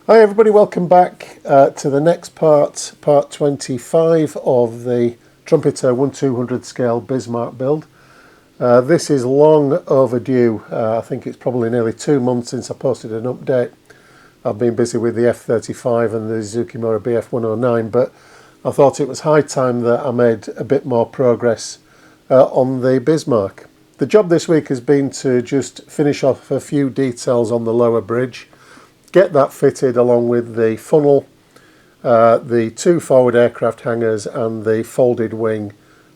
Hi everybody, welcome back to the next part 25 of the Trumpeter 1/200 scale Bismarck build. This is long overdue. I think it's probably nearly 2 months since I posted an update. I've been busy with the F-35 and the Zukimura Bf-109, but I thought it was high time that I made a bit more progress on the Bismarck. The job this week has been to just finish off a few details on the lower bridge, get that fitted along with the funnel, the 2 forward aircraft hangars and the folded wing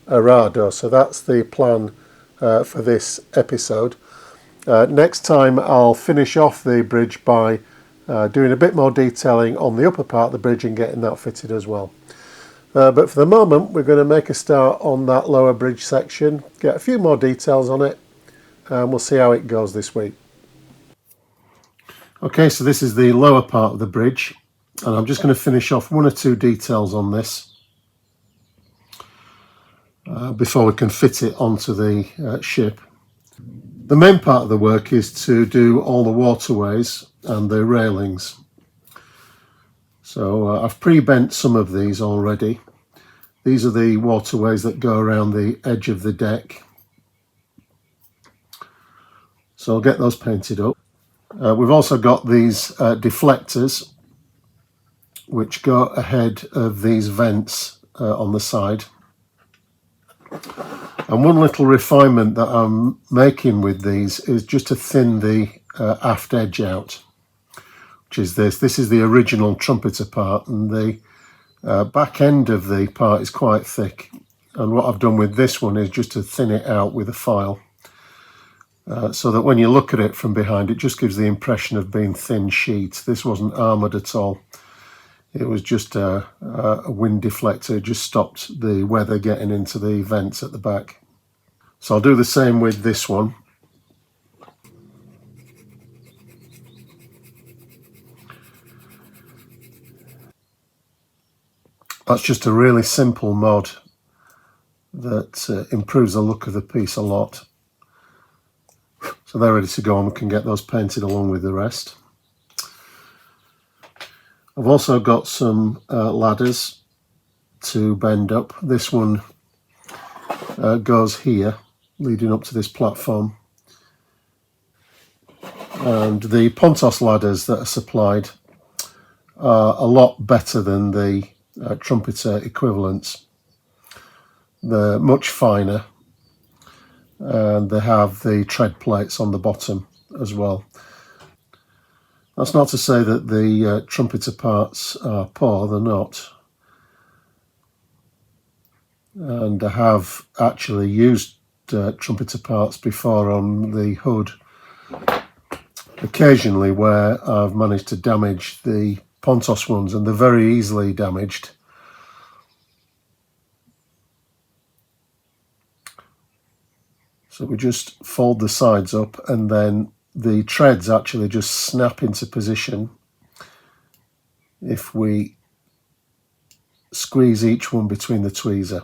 arado. So that's the plan for this episode. Next time I'll finish off the bridge by doing a bit more detailing on the upper part of the bridge and getting that fitted as well. But for the moment we're going to make a start on that lower bridge section, get a few more details on it, and we'll see how it goes this week. Okay, so this is the lower part of the bridge, and I'm just going to finish off 1 or 2 details on this before we can fit it onto the ship. The main part of the work is to do all the waterways and the railings. So I've pre-bent some of these already. These are the waterways that go around the edge of the deck. So I'll get those painted up. We've also got these deflectors which go ahead of these vents on the side. And one little refinement that I'm making with these is just to thin the aft edge out, which is this. This is the original Trumpeter part, and the back end of the part is quite thick. And what I've done with this one is just to thin it out with a file. So that when you look at it from behind, it just gives the impression of being thin sheet. This wasn't armoured at all. It was just a wind deflector. It just stopped the weather getting into the vents at the back. So I'll do the same with this one. That's just a really simple mod that improves the look of the piece a lot. So they're ready to go, and we can get those painted along with the rest. I've also got some ladders to bend up. This one goes here, leading up to this platform. And the Pontos ladders that are supplied are a lot better than the Trumpeter equivalents. They're much finer, and they have the tread plates on the bottom as well. That's not to say that the Trumpeter parts are poor, they're not. And I have actually used Trumpeter parts before on the hood, occasionally where I've managed to damage the Pontos ones, and they're very easily damaged. So we just fold the sides up, and then the treads actually just snap into position if we squeeze each one between the tweezer.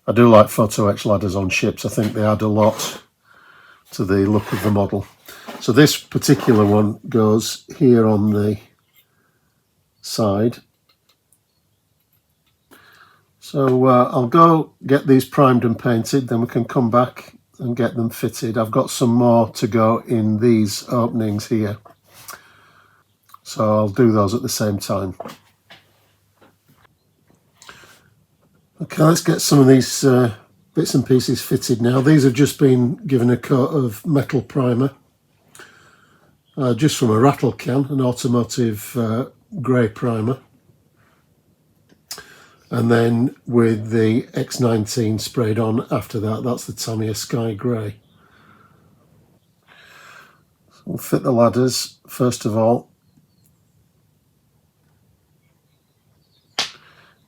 I do like photo etch ladders on ships. I think they add a lot to the look of the model. So this particular one goes here on the side. So I'll go get these primed and painted, then we can come back and get them fitted. I've got some more to go in these openings here, so I'll do those at the same time. Okay, let's get some of these bits and pieces fitted now. These have just been given a coat of metal primer, just from a rattle can, an automotive grey primer. And then with the X19 sprayed on after that, that's the Tamiya Sky Grey. So we'll fit the ladders first of all.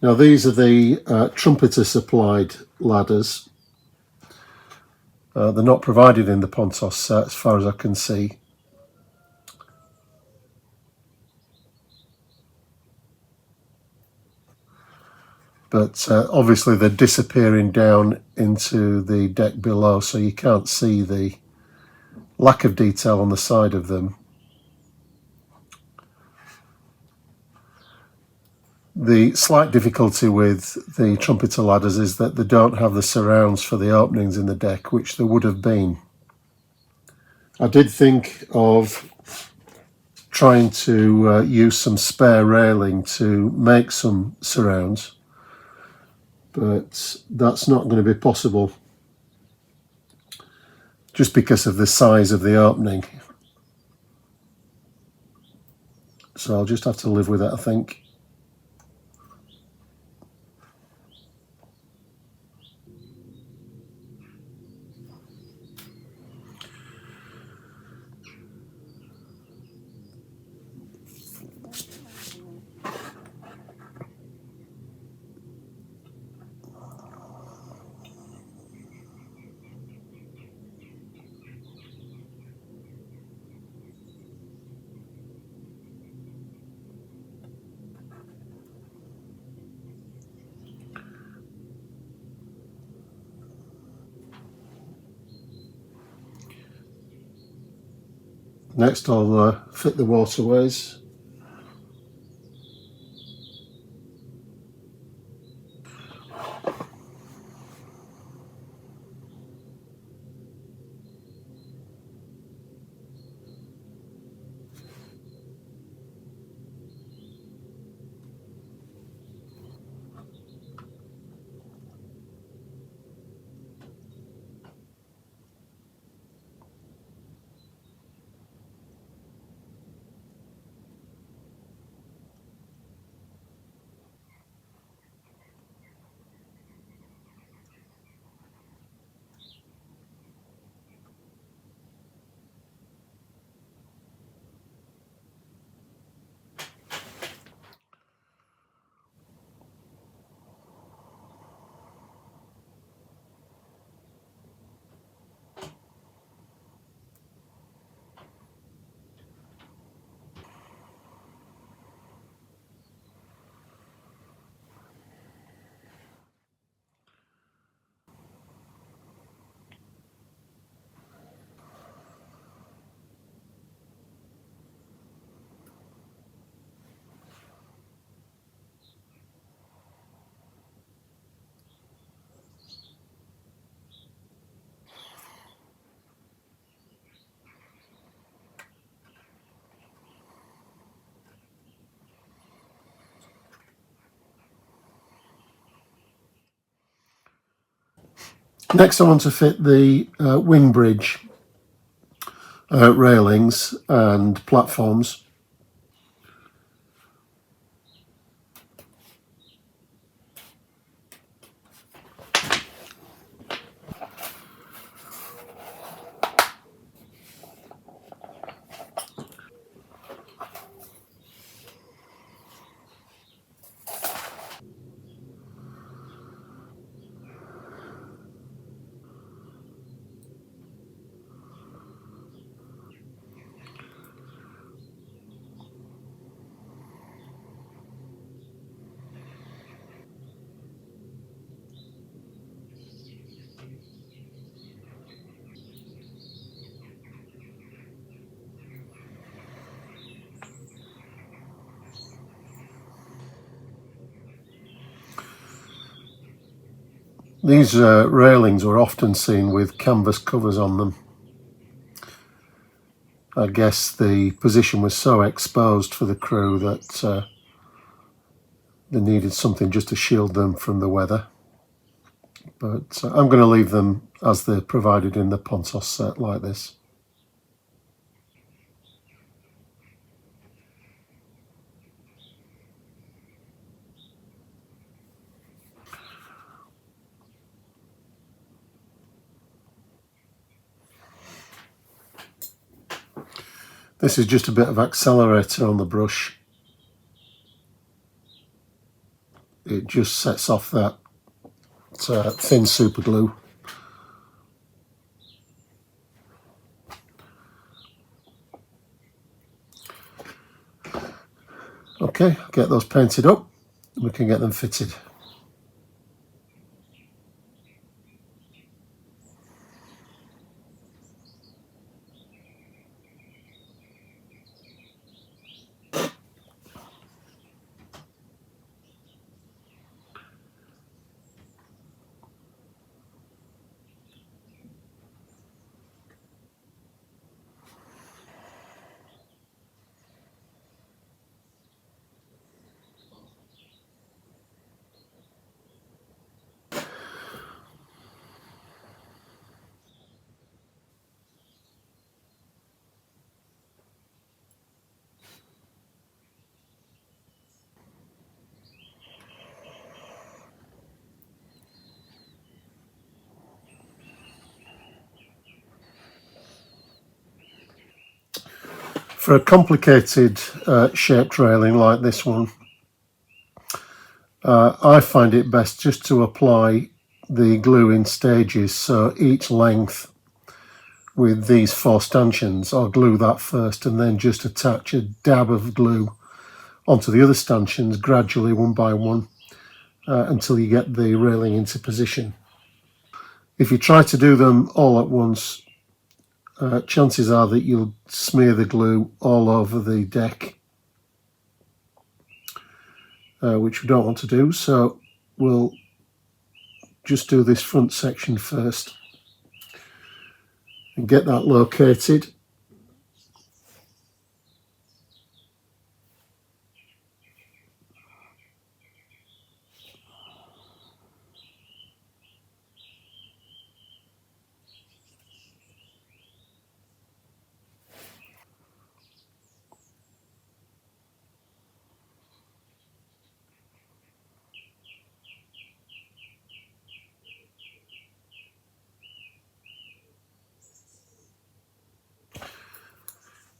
Now these are the Trumpeter supplied ladders. They're not provided in the Pontos set as far as I can see. but obviously they're disappearing down into the deck below, so you can't see the lack of detail on the side of them. The slight difficulty with the Trumpeter ladders is that they don't have the surrounds for the openings in the deck, which there would have been. I did think of trying to use some spare railing to make some surrounds, but that's not going to be possible just because of the size of the opening. So I'll just have to live with it, I think. Next I'll fit the waterways. Next I want to fit the wing bridge railings and platforms. These railings were often seen with canvas covers on them. I guess the position was so exposed for the crew that they needed something just to shield them from the weather. But I'm going to leave them as they're provided in the Pontos set like this. This is just a bit of accelerator on the brush. It just sets off that thin super glue. Okay, get those painted up and we can get them fitted. For a complicated shaped railing like this one, I find it best just to apply the glue in stages, so each length with these 4 stanchions, I'll glue that first and then just attach a dab of glue onto the other stanchions gradually, one by one, until you get the railing into position. If you try to do them all at once, chances are that you'll smear the glue all over the deck, which we don't want to do, so we'll just do this front section first and get that located.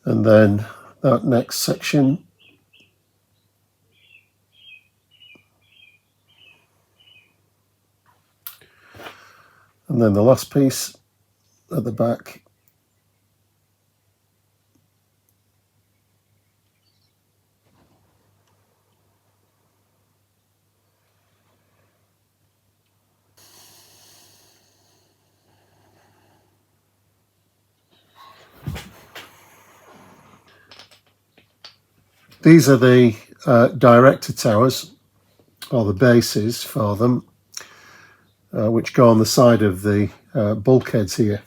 And then that next section, and then the last piece at the back. These are the director towers, or the bases for them, which go on the side of the bulkheads here.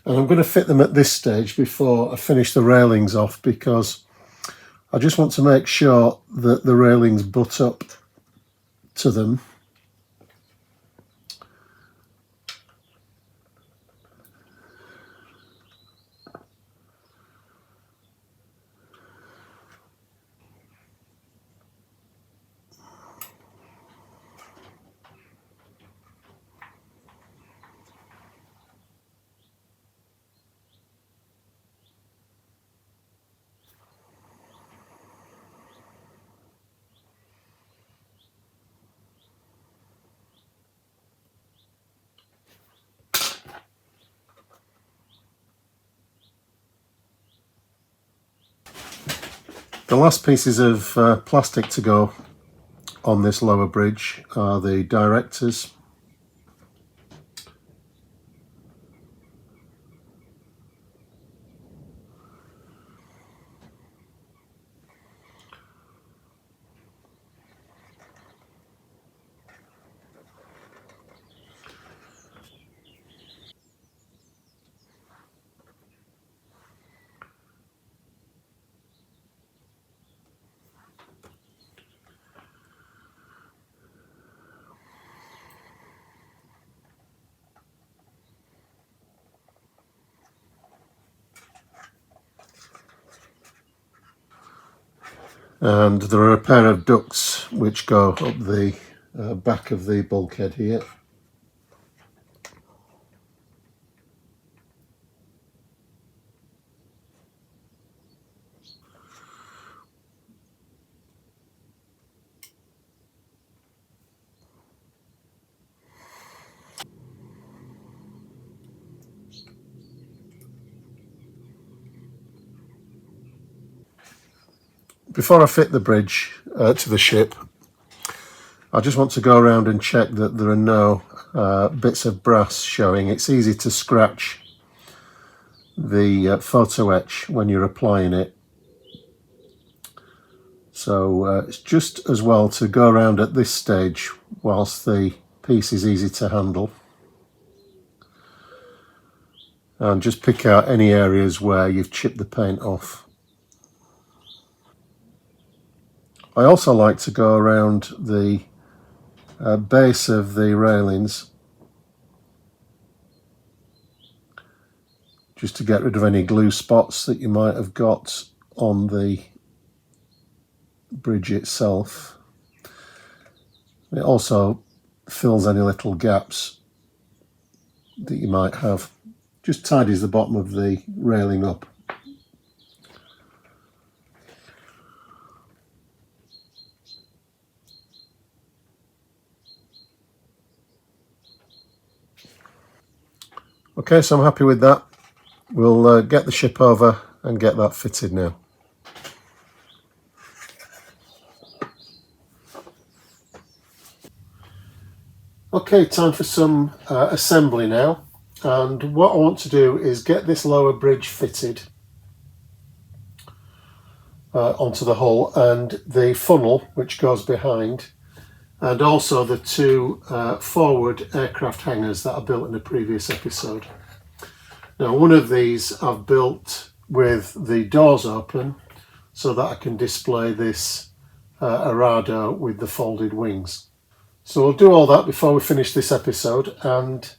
And I'm going to fit them at this stage before I finish the railings off, because I just want to make sure that the railings butt up to them. The last pieces of plastic to go on this lower bridge are the directors. And there are a pair of ducts which go up the back of the bulkhead here. Before I fit the bridge to the ship, I just want to go around and check that there are no bits of brass showing. It's easy to scratch the photo etch when you're applying it. So it's just as well to go around at this stage whilst the piece is easy to handle, and just pick out any areas where you've chipped the paint off. I also like to go around the base of the railings just to get rid of any glue spots that you might have got on the bridge itself. It also fills any little gaps that you might have. Just tidies the bottom of the railing up. Okay, so I'm happy with that. We'll get the ship over and get that fitted now. Okay, time for some assembly now. And what I want to do is get this lower bridge fitted onto the hull, and the funnel which goes behind, and also the two forward aircraft hangars that I built in a previous episode. Now, one of these I've built with the doors open so that I can display this Arado with the folded wings. So we'll do all that before we finish this episode, and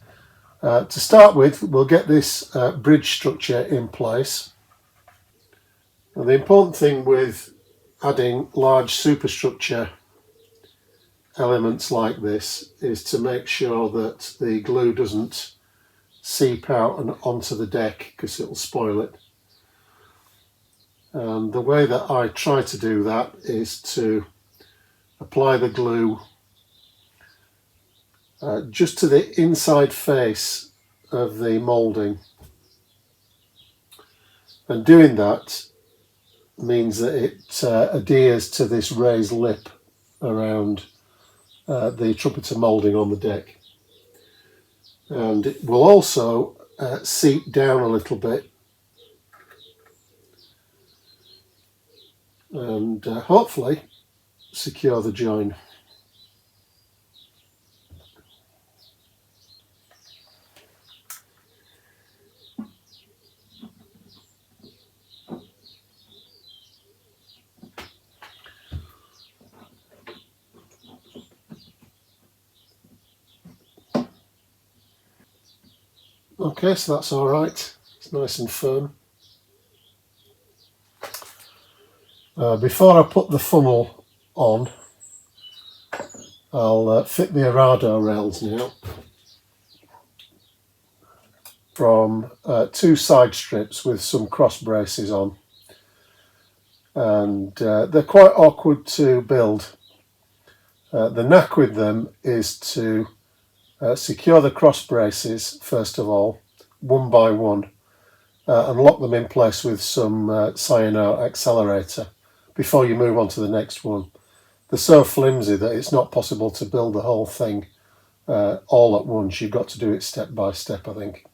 to start with, we'll get this bridge structure in place. And the important thing with adding large superstructure elements like this is to make sure that the glue doesn't seep out and onto the deck, because it will spoil it. And the way that I try to do that is to apply the glue just to the inside face of the moulding, and doing that means that it adheres to this raised lip around the trumpeter moulding on the deck, and it will also seep down a little bit and hopefully secure the join. Okay, so that's all right. It's nice and firm. Before I put the funnel on, I'll fit the Arado rails now from two side strips with some cross braces on, and they're quite awkward to build. The knack with them is to secure the cross braces first of all, one by one, and lock them in place with some cyano accelerator before you move on to the next one. They're so flimsy that it's not possible to build the whole thing all at once. You've got to do it step by step, I think.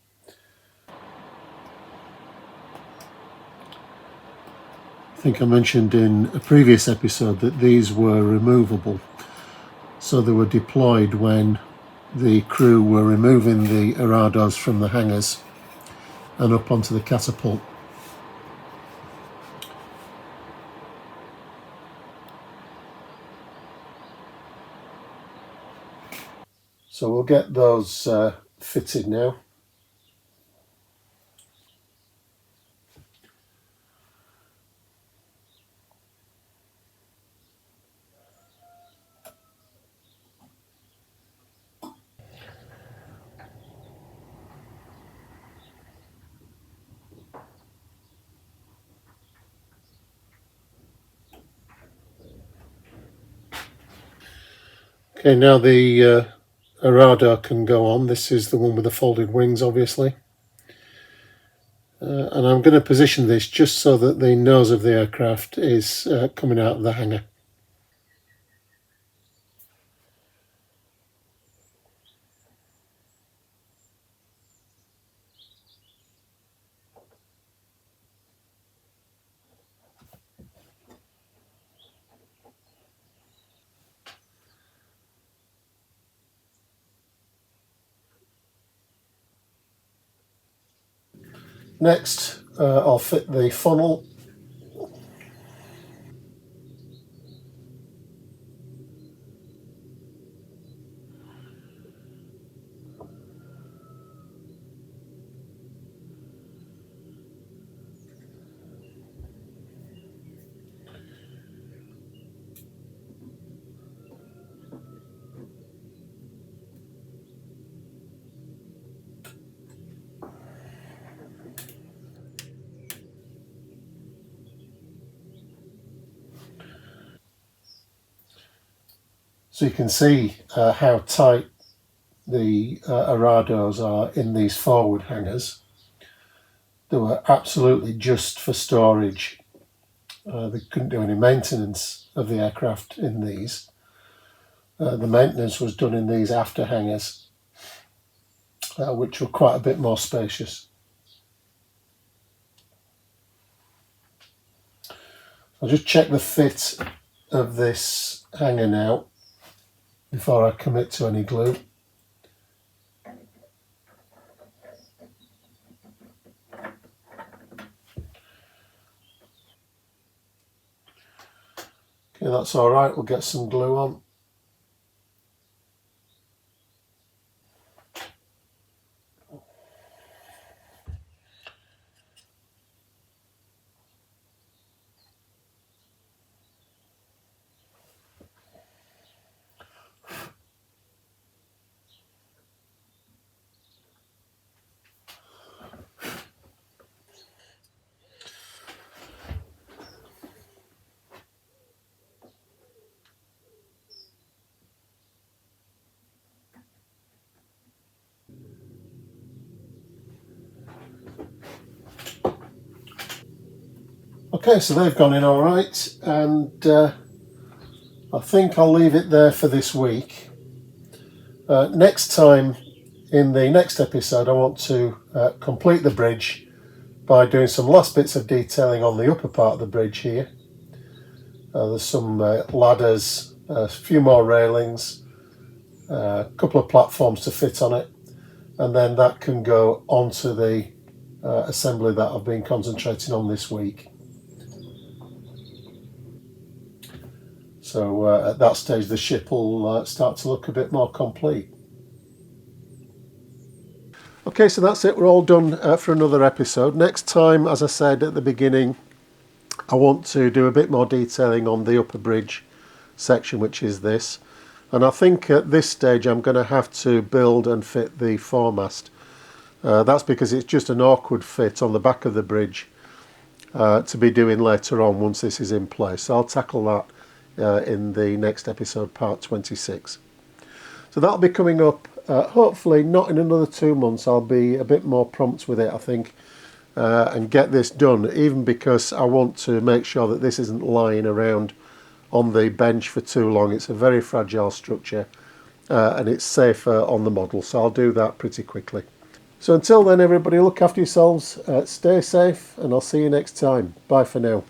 I think I mentioned in a previous episode that these were removable, so they were deployed when the crew were removing the Arados from the hangars and up onto the catapult. So we'll get those fitted now. Okay, now the Arado can go on. This is the one with the folded wings, obviously. And I'm going to position this just so that the nose of the aircraft is coming out of the hangar. Next, I'll fit the funnel. So you can see how tight the Arados are in these forward hangars. They were absolutely just for storage. They couldn't do any maintenance of the aircraft in these. The maintenance was done in these after hangars, which were quite a bit more spacious. I'll just check the fit of this hangar now before I commit to any glue. Okay, that's all right. We'll get some glue on. Okay, so they've gone in all right, and I think I'll leave it there for this week. Next time, in the next episode, I want to complete the bridge by doing some last bits of detailing on the upper part of the bridge here. There's some ladders, a few more railings, a couple of platforms to fit on it, and then that can go onto the assembly that I've been concentrating on this week. So at that stage the ship will start to look a bit more complete. Okay, so that's it. We're all done for another episode. Next time, as I said at the beginning, I want to do a bit more detailing on the upper bridge section, which is this. And I think at this stage I'm going to have to build and fit the foremast. That's because it's just an awkward fit on the back of the bridge to be doing later on once this is in place. So I'll tackle that in the next episode, part 26. So that'll be coming up, hopefully not in another 2 months. I'll be a bit more prompt with it, I think, and get this done, even because I want to make sure that this isn't lying around on the bench for too long. It's a very fragile structure and it's safer on the model, so I'll do that pretty quickly. So until then, everybody, look after yourselves, stay safe, and I'll see you next time. Bye for now.